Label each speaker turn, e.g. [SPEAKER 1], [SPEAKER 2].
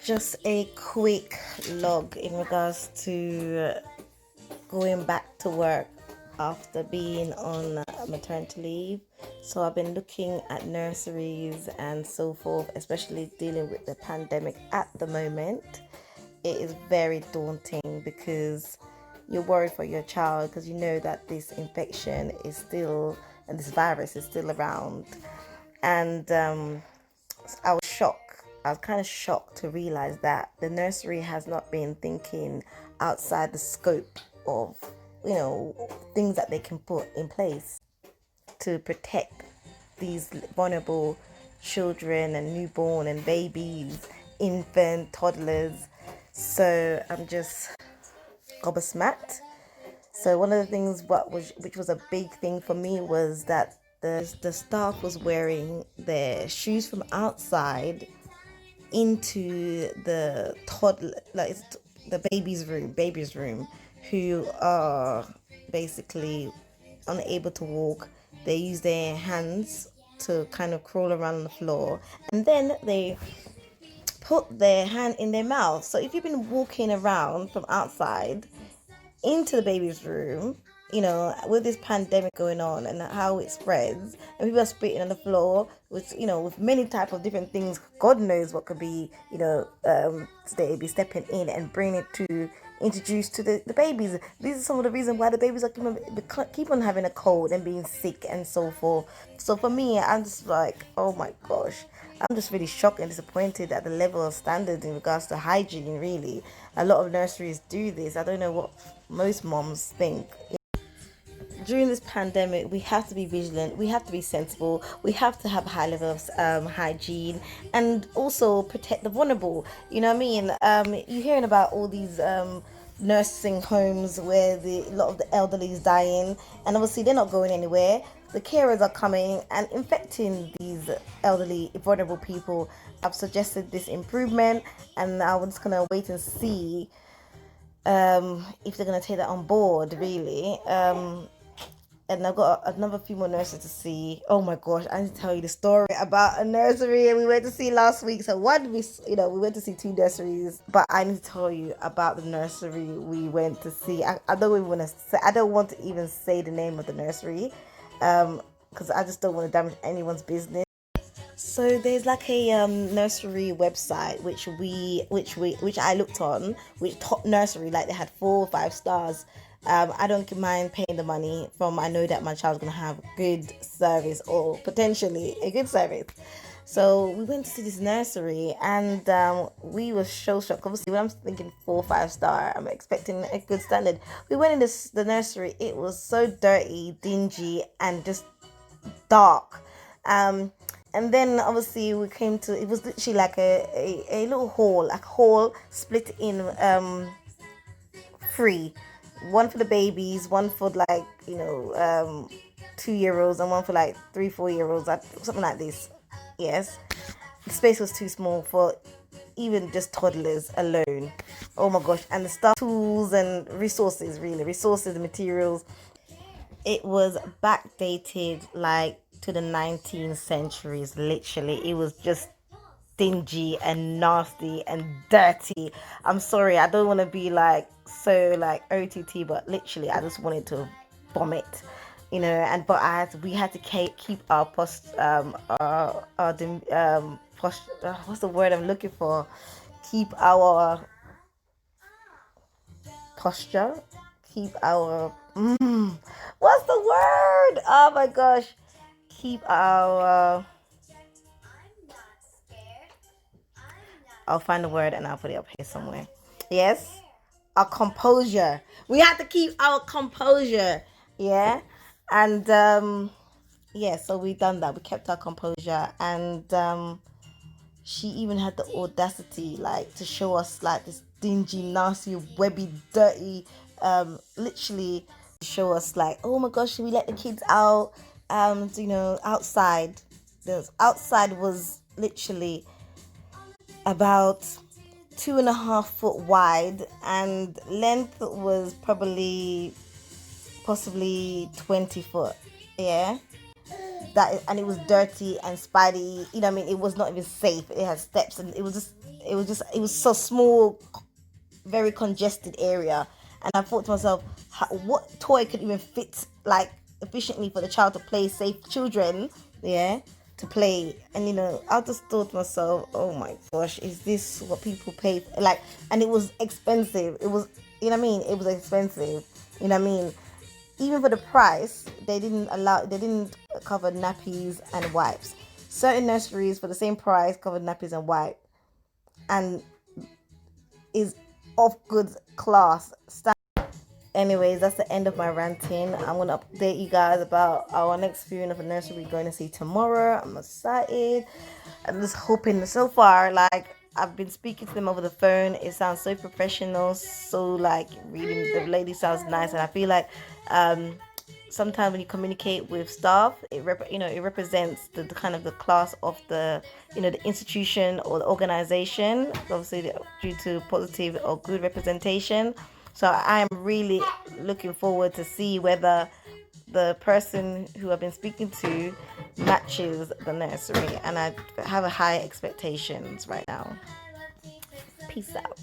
[SPEAKER 1] Just a quick log in regards to going back to work after being on maternity leave. So I've been looking at nurseries and so forth, especially dealing with the pandemic at the moment. It is very daunting because you're worried for your child because you know that this infection is still, and this virus is still around. And I was shocked. I was kind of shocked to realize that the nursery has not been thinking outside the scope of, things that they can put in place to protect these vulnerable children and newborn and babies, infant, toddlers. So I'm just gobsmacked. So one of the things which was a big thing for me was that the staff was wearing their shoes from outside into the toddler, like it's the baby's room, who are basically unable to walk. They use their hands to kind of crawl around on the floor, and then they put their hand in their mouth. So if you've been walking around from outside into the baby's room, with this pandemic going on and how it spreads, and people are spitting on the floor with many type of different things. God knows what could be, they be stepping in and bringing it to introduce to the babies. These are some of the reasons why the babies are keep on having a cold and being sick and so forth. So for me, I'm just like, oh my gosh, I'm just really shocked and disappointed at the level of standards in regards to hygiene. Really, a lot of nurseries do this. I don't know what most moms think. During this pandemic, we have to be vigilant, we have to be sensible, we have to have a high level of hygiene, and also protect the vulnerable. You know what I mean? You're hearing about all these nursing homes where a lot of the elderly is dying, and obviously they're not going anywhere. The carers are coming and infecting these elderly, vulnerable people. I've suggested this improvement, and I'm just gonna wait and see if they're gonna take that on board, really. And I've got another few more nurses to see. Oh my gosh, I need to tell you the story about a nursery we went to see last week. So we went to see two nurseries, but I need to tell you about the nursery we went to see. I don't want to even say the name of the nursery, because I just don't want to damage anyone's business. So there's like a nursery website which I looked on, which top nursery, like they had 4 or 5 stars. I don't mind paying the money from. I know that my child's gonna have good service, or potentially a good service. So we went to see this nursery, and we were so shocked. Obviously, when I'm thinking 4 or 5 star, I'm expecting a good standard. We went in the nursery. It was so dirty, dingy, and just dark. And then obviously we came to, it was literally like a little hall, like hall split in 3. One for the babies, one for 2-year-olds, and one for 3-4-year-olds, something like this. Yes, the space was too small for even just toddlers alone. Oh my gosh. And the stuff, tools and resources, materials, it was backdated to the 19th centuries. Literally, it was just dingy and nasty and dirty. I'm sorry, I don't want to be OTT, but literally I just wanted to vomit, we had to keep our post post what's the word I'm looking for, keep our posture, keep our what's the word, oh my gosh, keep our I'll find the word and I'll put it up here somewhere. Yes, our composure. We have to keep our composure. Yeah, and so we done that. We kept our composure, and she even had the audacity to show us this dingy, nasty, webby, dirty, literally show us oh my gosh, should we let the kids out? Outside. The outside was literally about 2.5 foot wide, and length was possibly 20 foot. Yeah. and it was dirty and spidy. You know what I mean? It was not even safe. It had steps, and it was so small, very congested area. And I thought to myself, what toy could even fit like efficiently for the child to play, safe children, yeah, to play. And I just thought to myself, oh my gosh, is this what people pay for? Like, and it was expensive. It was, you know what I mean? It was expensive. You know what I mean? Even for the price, they didn't cover nappies and wipes. Certain nurseries for the same price covered nappies and wipe, and is of good class. Anyways, that's the end of my ranting. I'm gonna update you guys about our next viewing of a nursery we're going to see tomorrow. I'm excited. I'm just hoping. So far, like, I've been speaking to them over the phone. It sounds so professional, so like really the lady sounds nice, and I feel like sometimes when you communicate with staff, it represents the kind of the class of the the institution or the organization, obviously due to positive or good representation. So I am really looking forward to see whether the person who I've been speaking to matches the nursery, and I have a high expectations right now. Peace out.